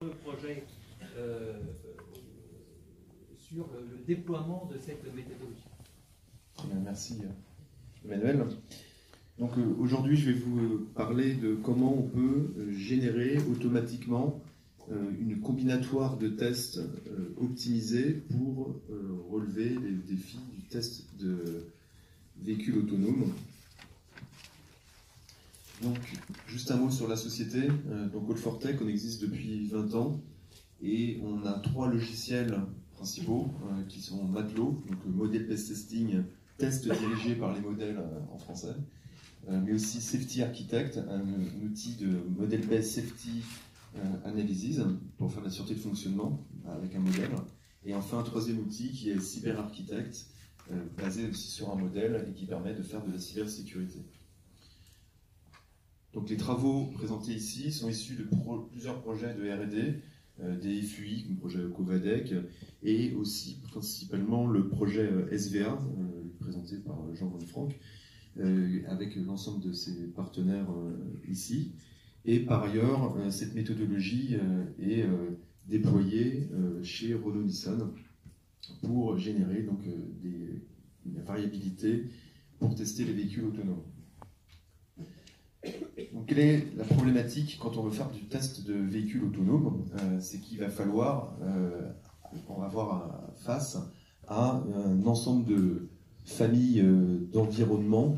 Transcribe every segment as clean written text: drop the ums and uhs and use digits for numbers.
le projet sur le déploiement de cette méthodologie. Très bien, merci Emmanuel. Donc aujourd'hui, je vais vous parler de comment on peut générer automatiquement une combinatoire de tests optimisés pour relever les défis du test de véhicules autonomes. Donc, juste un mot sur la société. Donc, All4Tech, on existe depuis 20 ans et on a 3 logiciels principaux qui sont Matelot, donc Model Based Testing, test dirigé par les modèles en français, mais aussi Safety Architect, un outil de Model Based Safety Analysis pour faire de la sûreté de fonctionnement avec un modèle. Et enfin, un troisième outil qui est Cyber Architect, basé aussi sur un modèle et qui permet de faire de la cybersécurité. Donc les travaux présentés ici sont issus de plusieurs projets de R&D, des FUI, comme le projet Covadec, et aussi principalement le projet SVA, présenté par Jean Von Franck, avec l'ensemble de ses partenaires ici. Et par ailleurs, cette méthodologie est déployée chez Renault-Nissan pour générer donc, une variabilité pour tester les véhicules autonomes. Donc, quelle est la problématique quand on veut faire du test de véhicules autonomes? C'est qu'il va falloir, on va avoir face à un ensemble de familles d'environnements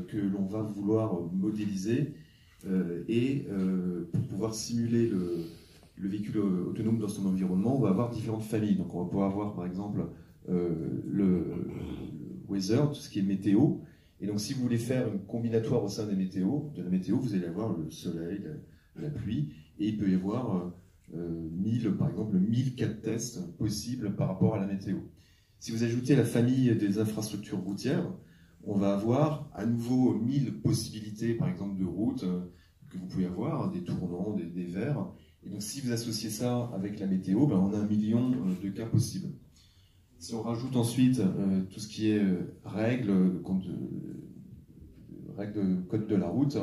que l'on va vouloir modéliser et pour pouvoir simuler le véhicule autonome dans son environnement, on va avoir différentes familles. Donc on va pouvoir avoir par exemple le weather, tout ce qui est météo. Et donc, si vous voulez faire une combinatoire au sein de la météo, vous allez avoir le soleil, la pluie, et il peut y avoir par exemple 1004 tests possibles par rapport à la météo. Si vous ajoutez la famille des infrastructures routières, on va avoir à nouveau 1000 possibilités, par exemple, de routes que vous pouvez avoir, des tournants, des verts. Et donc, si vous associez ça avec la météo, ben, on a 1 million de cas possibles. Si on rajoute ensuite tout ce qui est règles, code de la route,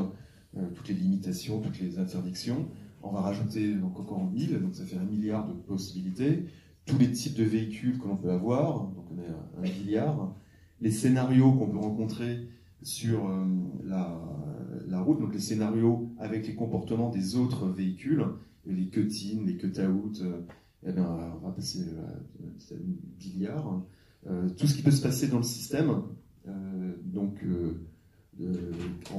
toutes les limitations, toutes les interdictions, on va rajouter donc encore 1000, donc ça fait 1 milliard de possibilités. Tous les types de véhicules que l'on peut avoir, donc on est à 1 milliard. Les scénarios qu'on peut rencontrer sur la route, donc les scénarios avec les comportements des autres véhicules, les cut-in, les cut-out, eh bien, on va passer à 1 milliard. Tout ce qui peut se passer dans le système, on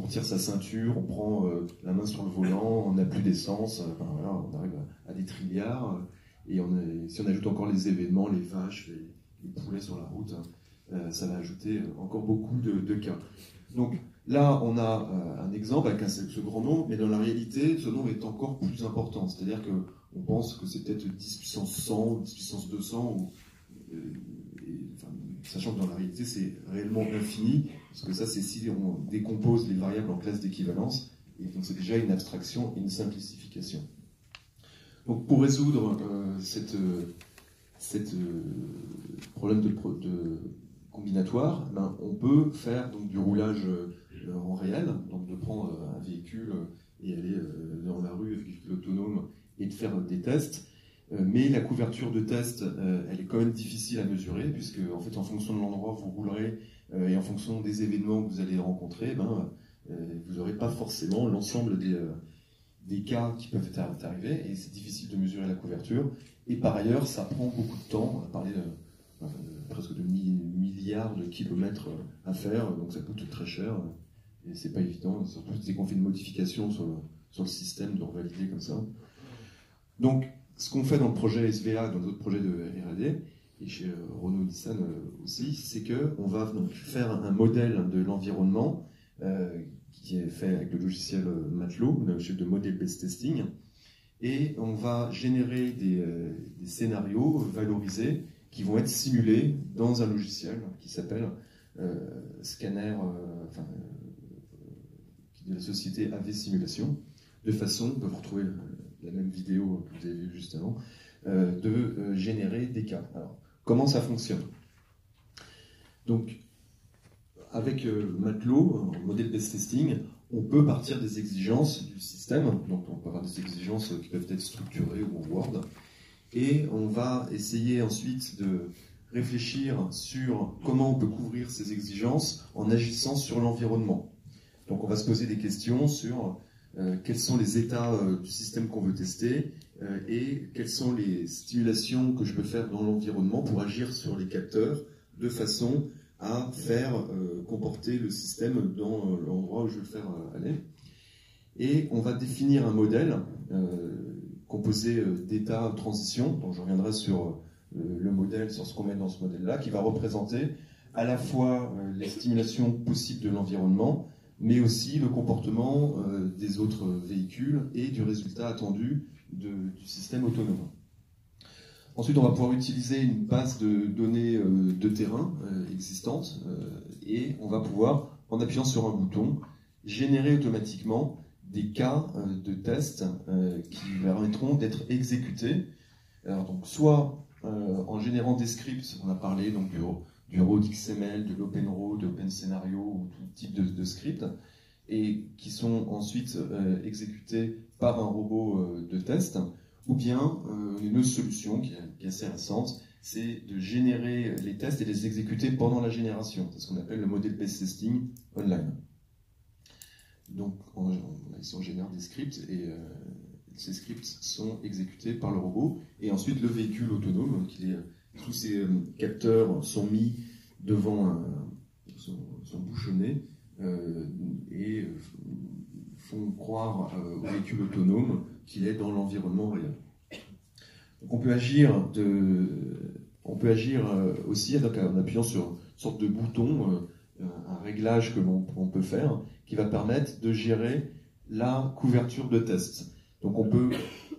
retire sa ceinture, on prend la main sur le volant, on n'a plus d'essence, voilà, on arrive à des trilliards. Et si on ajoute encore les événements, les vaches, les poulets sur la route, ça va ajouter encore beaucoup de cas. Donc là, on a un exemple avec ce grand nombre, mais dans la réalité, ce nombre est encore plus important. C'est-à-dire qu'on pense que c'est peut-être 10 puissance 100, 10 puissance 200, sachant que dans la réalité, c'est réellement infini, parce que ça, c'est si on décompose les variables en classes d'équivalence, et donc c'est déjà une abstraction et une simplification. Donc pour résoudre cette problème de combinatoire, ben, on peut faire donc, du roulage en réel, donc de prendre un véhicule et aller dans la rue, un véhicule autonome, et de faire des tests. Mais la couverture de test, elle est quand même difficile à mesurer, puisque en fait, en fonction de l'endroit où vous roulerez et en fonction des événements que vous allez rencontrer, ben, vous n'aurez pas forcément l'ensemble des cas qui peuvent arriver, et c'est difficile de mesurer la couverture. Et par ailleurs, ça prend beaucoup de temps. On a parlé de presque de milliards de kilomètres à faire, donc ça coûte très cher, et c'est pas évident, surtout dès qu'on fait une modification sur le système, de revalider comme ça. Donc, ce qu'on fait dans le projet SVA, dans d'autres projets de R&D, et chez Renault-Nissan aussi, c'est qu'on va donc faire un modèle de l'environnement qui est fait avec le logiciel Matelot, le logiciel de Model Based Testing, et on va générer des scénarios valorisés qui vont être simulés dans un logiciel qui s'appelle Scanner, de la société AV Simulation, de façon, on peut vous retrouver la même vidéo que vous avez vue juste avant, de générer des cas. Alors, comment ça fonctionne? Donc, avec Matelot, en Model Based Testing, on peut partir des exigences du système, donc on peut avoir des exigences qui peuvent être structurées ou en Word, et on va essayer ensuite de réfléchir sur comment on peut couvrir ces exigences en agissant sur l'environnement. Donc on va se poser des questions sur quels sont les états du système qu'on veut tester et quelles sont les stimulations que je peux faire dans l'environnement pour agir sur les capteurs de façon à faire comporter le système dans l'endroit où je veux le faire aller. Et on va définir un modèle composé d'états transition, donc je reviendrai sur le modèle, sur ce qu'on met dans ce modèle-là, qui va représenter à la fois les stimulations possibles de l'environnement, mais aussi le comportement des autres véhicules et du résultat attendu du système autonome. Ensuite, on va pouvoir utiliser une base de données de terrain existante et on va pouvoir, en appuyant sur un bouton, générer automatiquement des cas de tests qui permettront d'être exécutés. Alors, donc, soit en générant des scripts, on a parlé donc, du RAW-XML, de l'OpenRAW, de OpenScenario ou tout type de scripts, et qui sont ensuite exécutés par un robot de test, ou bien une autre solution qui est assez récente, c'est de générer les tests et les exécuter pendant la génération. C'est ce qu'on appelle le model-based testing online. Donc ici on génère des scripts et ces scripts sont exécutés par le robot, et ensuite le véhicule autonome, tous ces capteurs sont mis devant sont bouchonnés et font croire au véhicule autonome qu'il est dans l'environnement réel. Donc on peut agir aussi donc, en appuyant sur une sorte de bouton, un réglage que l'on peut faire qui va permettre de gérer la couverture de test. Donc on peut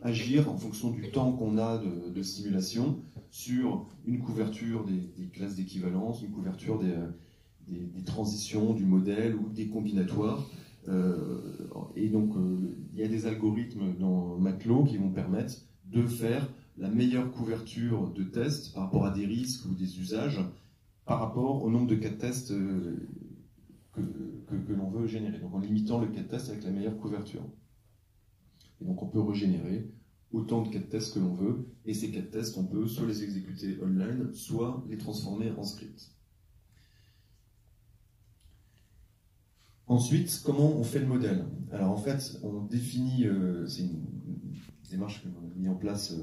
agir en fonction du temps qu'on a de simulation sur une couverture des classes d'équivalence, une couverture des transitions du modèle ou des combinatoires. Et donc il y a des algorithmes dans Maqlo qui vont permettre de faire la meilleure couverture de tests par rapport à des risques ou des usages par rapport au nombre de cas de tests que l'on veut générer. Donc en limitant le cas de test avec la meilleure couverture. Et donc on peut régénérer autant de cas de tests que l'on veut, et ces cas de tests, on peut soit les exécuter online, soit les transformer en script. Ensuite, comment on fait le modèle? Alors en fait, on définit, c'est une démarche que l'on a mis en place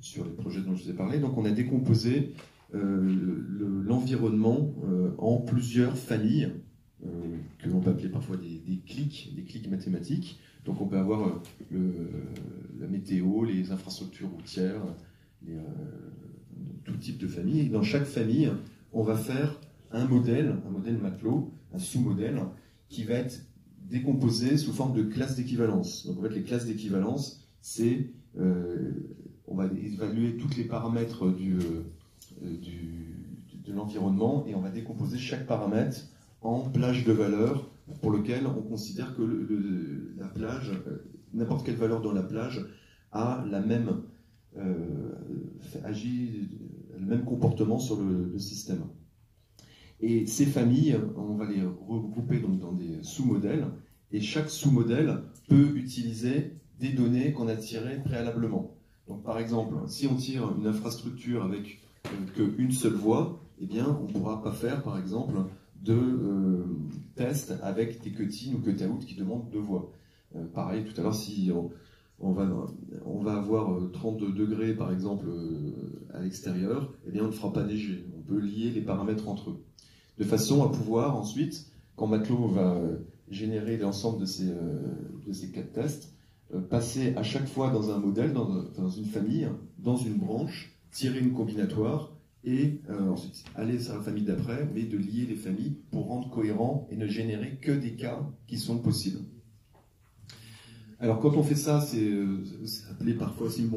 sur les projets dont je vous ai parlé, donc on a décomposé l'environnement en plusieurs familles, que l'on peut appeler parfois des clics mathématiques. Donc on peut avoir la météo, les infrastructures routières, tout type de famille. Et dans chaque famille, on va faire un modèle Maqlo, un sous-modèle, qui va être décomposé sous forme de classes d'équivalence. Donc en fait, les classes d'équivalence, c'est on va évaluer tous les paramètres de l'environnement et on va décomposer chaque paramètre en plage de valeurs pour lequel on considère que la plage, n'importe quelle valeur dans la plage a agit le même comportement sur le système. Et ces familles, on va les regrouper donc dans des sous-modèles, et chaque sous-modèle peut utiliser des données qu'on a tirées préalablement. Donc par exemple, si on tire une infrastructure avec qu'une seule voie, eh bien on ne pourra pas faire par exemple de tests avec des cut-in ou cut-out qui demandent deux voies. Pareil, tout à l'heure, si on va avoir 32 degrés par exemple à l'extérieur, eh bien on ne fera pas neiger. On peut lier les paramètres entre eux. De façon à pouvoir ensuite, quand Maqlo va générer l'ensemble de ces cas de tests, passer à chaque fois dans un modèle, dans une famille, dans une branche, tirer une combinatoire et ensuite aller sur la famille d'après, mais de lier les familles pour rendre cohérent et ne générer que des cas qui sont possibles. Alors quand on fait ça, c'est appelé parfois aussi une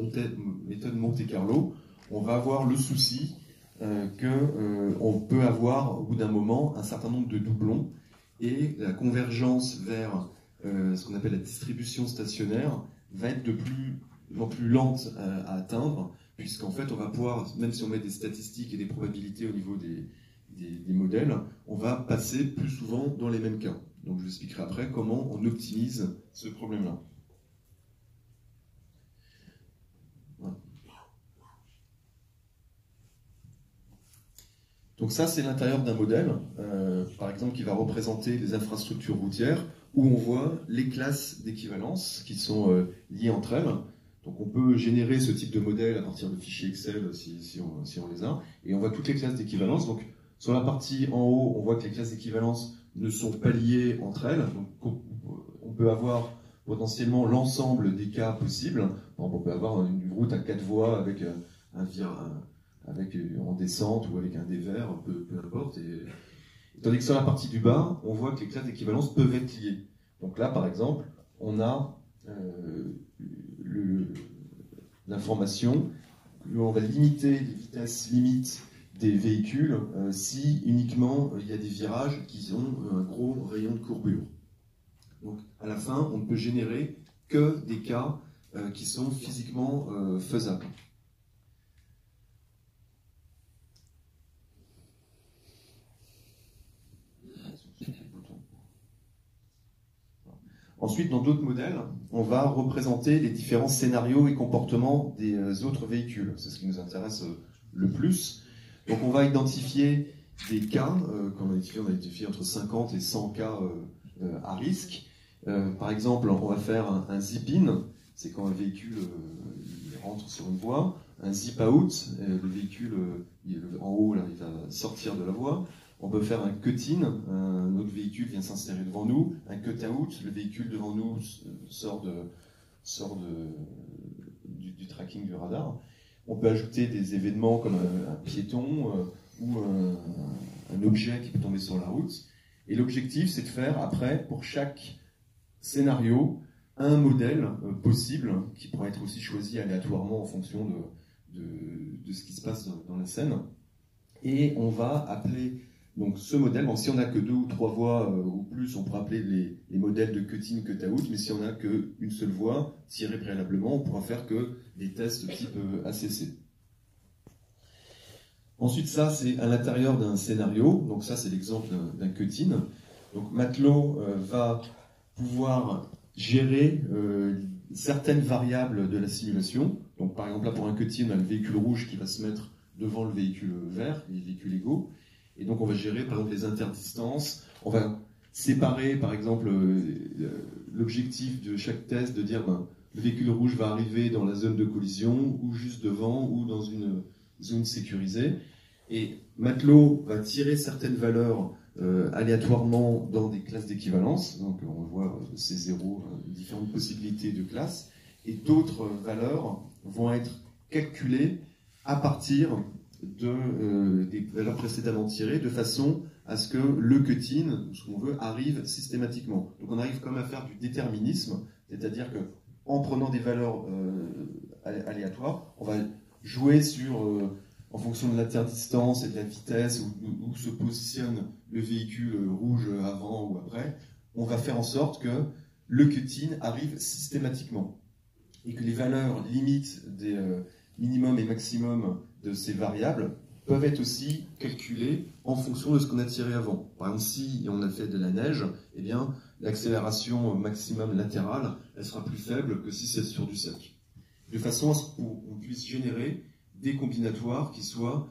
méthode Monte-Carlo. On va avoir le souci qu'on peut avoir au bout d'un moment un certain nombre de doublons et la convergence vers ce qu'on appelle la distribution stationnaire va être de plus en plus lente à atteindre, puisqu'en fait on va pouvoir, même si on met des statistiques et des probabilités au niveau des modèles, on va passer plus souvent dans les mêmes cas. Donc je vous expliquerai après comment on optimise ce problème-là. Voilà. Donc ça, c'est l'intérieur d'un modèle, par exemple, qui va représenter les infrastructures routières, où on voit les classes d'équivalence qui sont liées entre elles. Donc on peut générer ce type de modèle à partir de fichiers Excel si on les a, et on voit toutes les classes d'équivalence. Donc sur la partie en haut, on voit que les classes d'équivalence ne sont pas liées entre elles. Donc on peut avoir potentiellement l'ensemble des cas possibles. Donc, on peut avoir une route à 4 voies avec en descente ou avec un dévers, peu importe. Tandis que sur la partie du bas, on voit que les classes d'équivalence peuvent être liées. Donc là, par exemple, on a l'information on va limiter les vitesses limites des véhicules si uniquement il y a des virages qui ont un gros rayon de courbure. Donc à la fin, on ne peut générer que des cas qui sont physiquement faisables. Ensuite, dans d'autres modèles, on va représenter les différents scénarios et comportements des autres véhicules. C'est ce qui nous intéresse le plus. Donc on va identifier des cas, on a identifié entre 50 et 100 cas à risque. Par exemple, on va faire un zip-in, c'est quand un véhicule rentre sur une voie, un zip-out, le véhicule en haut, là, il va sortir de la voie. On peut faire un cut-in, un autre véhicule vient s'insérer devant nous, un cut-out, le véhicule devant nous sort du tracking du radar. On peut ajouter des événements comme un piéton ou un objet qui peut tomber sur la route. Et l'objectif, c'est de faire après, pour chaque scénario, un modèle possible qui pourra être aussi choisi aléatoirement en fonction de ce qui se passe dans la scène. Et on va appeler donc ce modèle, bon, si on n'a que 2 ou 3 voies ou plus, on pourra appeler les modèles de cut-in, cut-out, mais si on n'a qu'une seule voie, tirée préalablement, on pourra faire que des tests type ACC. Ensuite, ça, c'est à l'intérieur d'un scénario, donc ça, c'est l'exemple d'un cut-in. Donc Matelot va pouvoir gérer certaines variables de la simulation. Donc par exemple, là, pour un cut-in, on a le véhicule rouge qui va se mettre devant le véhicule vert, les véhicules égaux. Et donc on va gérer par exemple les interdistances, on va séparer par exemple l'objectif de chaque test de dire le véhicule rouge va arriver dans la zone de collision ou juste devant ou dans une zone sécurisée. Et Matelot va tirer certaines valeurs aléatoirement dans des classes d'équivalence, donc on voit ces zéros, différentes possibilités de classes, et d'autres valeurs vont être calculées à partir des valeurs précédemment tirées, de façon à ce que le cut-in, ce qu'on veut, arrive systématiquement. Donc on arrive comme à faire du déterminisme, c'est-à-dire que en prenant des valeurs aléatoires, on va jouer en fonction de l'interdistance et de la vitesse, où se positionne le véhicule rouge avant ou après, on va faire en sorte que le cut-in arrive systématiquement. Et que les valeurs limites des minimum et maximum de ces variables peuvent être aussi calculées en fonction de ce qu'on a tiré avant. Par exemple, si on a fait de la neige, eh bien, l'accélération maximum latérale, elle sera plus faible que si c'est sur du sec. De façon à ce qu'on puisse générer des combinatoires qui soient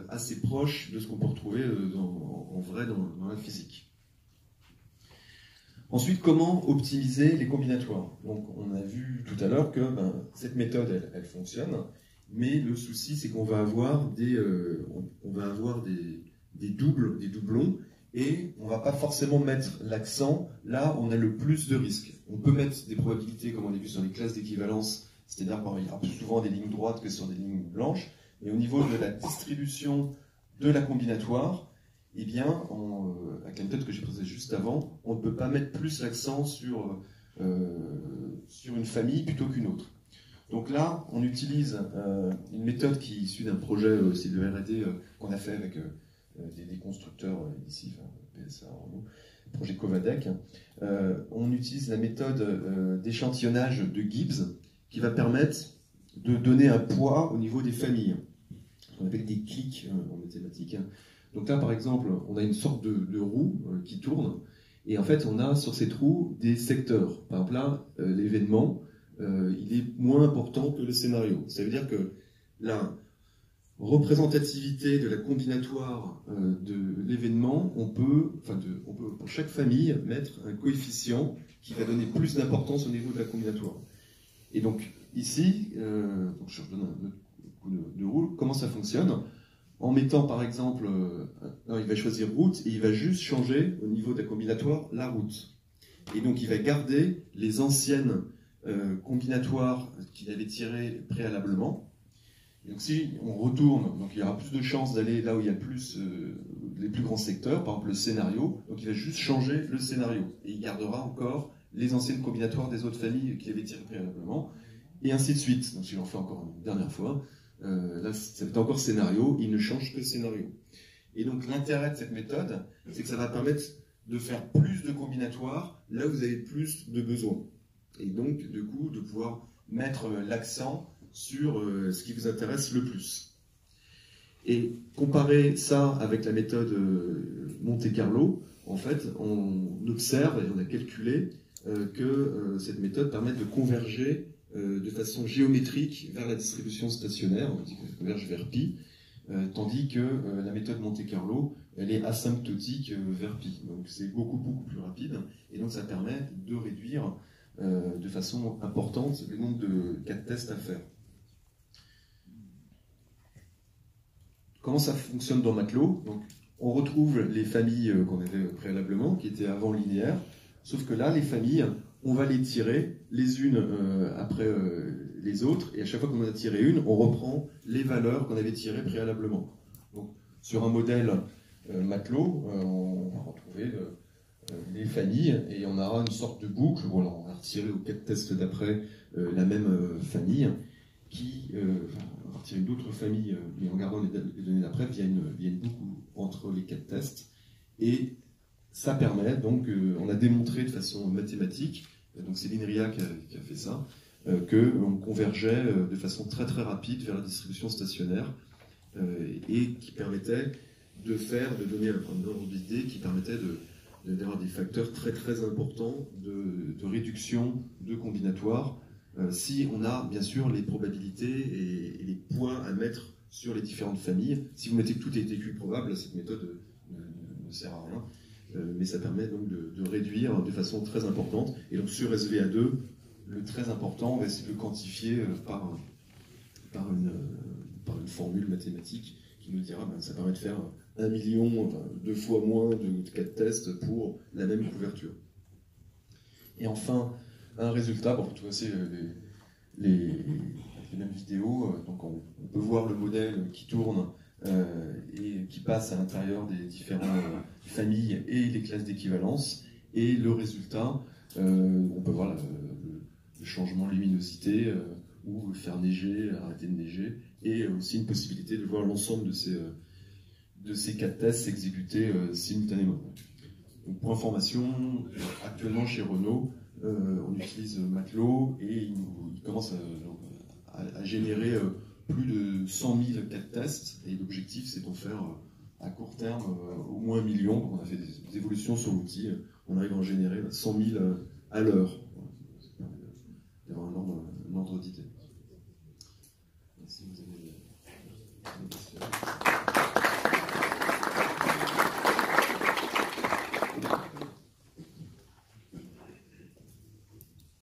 assez proches de ce qu'on peut retrouver en vrai dans la physique. Ensuite, comment optimiser les combinatoires? Donc, on a vu tout à l'heure que cette méthode, elle fonctionne, mais le souci, c'est qu'on va avoir des doublons, et on ne va pas forcément mettre l'accent là où on a le plus de risques. On peut mettre des probabilités, comme on a vu sur les classes d'équivalence, c'est-à-dire qu'il y aura plus souvent des lignes droites que sur des lignes blanches, mais au niveau de la distribution de la combinatoire, eh bien, avec la méthode que j'ai présentée juste avant, on ne peut pas mettre plus l'accent sur une famille plutôt qu'une autre. Donc là, on utilise une méthode qui est issue d'un projet aussi de R&D qu'on a fait avec des constructeurs ici, PSA, Renault, le projet Covadec. On utilise la méthode d'échantillonnage de Gibbs qui va permettre de donner un poids au niveau des familles, ce qu'on appelle des clics en mathématiques. Donc là, par exemple, on a une sorte de roue qui tourne, Et en fait, on a sur ces trous des secteurs. Par exemple, là, l'événement, il est moins important que le scénario. Ça veut dire que la représentativité de la combinatoire de l'événement, on peut, pour chaque famille, mettre un coefficient qui va donner plus d'importance au niveau de la combinatoire. Et donc, ici, donc je redonne un autre coup de roue, comment ça fonctionne? En mettant par exemple, il va choisir route et il va juste changer au niveau de la combinatoire la route. Et donc il va garder les anciennes combinatoires qu'il avait tirées préalablement. Et donc si on retourne, donc il y aura plus de chances d'aller là où il y a plus les plus grands secteurs, par exemple le scénario, donc il va juste changer le scénario. Et il gardera encore les anciennes combinatoires des autres familles qu'il avait tirées préalablement, et ainsi de suite. Donc si j'en fais encore une dernière fois, là, ça fait encore scénario, il ne change que scénario. Et donc l'intérêt de cette méthode, c'est que ça va permettre de faire plus de combinatoires là où vous avez plus de besoins. Et donc, du coup, de pouvoir mettre l'accent sur ce qui vous intéresse le plus. Et comparer ça avec la méthode Monte-Carlo, en fait, on observe et on a calculé que cette méthode permet de converger de façon géométrique vers la distribution stationnaire, on dit qu'elle converge vers pi, tandis que la méthode Monte-Carlo, elle est asymptotique vers pi. Donc c'est beaucoup plus rapide, et donc ça permet de réduire de façon importante le nombre de cas de tests à faire. Comment ça fonctionne dans Matelot? Donc, on retrouve les familles qu'on avait préalablement, qui étaient avant linéaires, sauf que là, les familles, on va les tirer les unes après les autres, et à chaque fois qu'on en a tiré une, on reprend les valeurs qu'on avait tirées préalablement. Donc, sur un modèle Matelot, on va retrouver les familles, et on aura une sorte de boucle. Bon, alors, on va retirer au cas de test d'après la même famille, qui on va retirer d'autres familles, mais en gardant les données d'après, via une boucle entre les cas de test. Et ça permet, donc, on a démontré de façon mathématique, donc c'est l'INRIA qui a fait ça, qu'on convergeait de façon très rapide vers la distribution stationnaire, et qui permettait de donner un ordre d'idée qui permettait d'avoir des facteurs très importants de réduction de combinatoires, si on a bien sûr les probabilités et les points à mettre sur les différentes familles. Si vous mettez que tout est TQ probable, cette méthode ne sert à rien. Mais ça permet donc de réduire de façon très importante. Et donc sur SVA2, le très important, on va essayer de le quantifier par une formule mathématique qui nous dira que ça permet de faire 1 million, 2 fois moins de cas de test pour la même couverture. Et enfin, un résultat, pour retrouver aussi les mêmes vidéos, donc on peut voir le modèle qui tourne et qui passe à l'intérieur des différentes familles et les classes d'équivalence, et le résultat, on peut voir le changement de luminosité, ou faire neiger, arrêter de neiger, et aussi une possibilité de voir l'ensemble de ces cas de tests s'exécuter simultanément. Donc, pour information, actuellement chez Renault, on utilise Matelot, et il commence à générer plus de 100 000 cas de tests, et l'objectif c'est d'en faire à court terme au moins 1 million. Donc on a fait des évolutions sur l'outil, on arrive à en générer 100 000 à l'heure.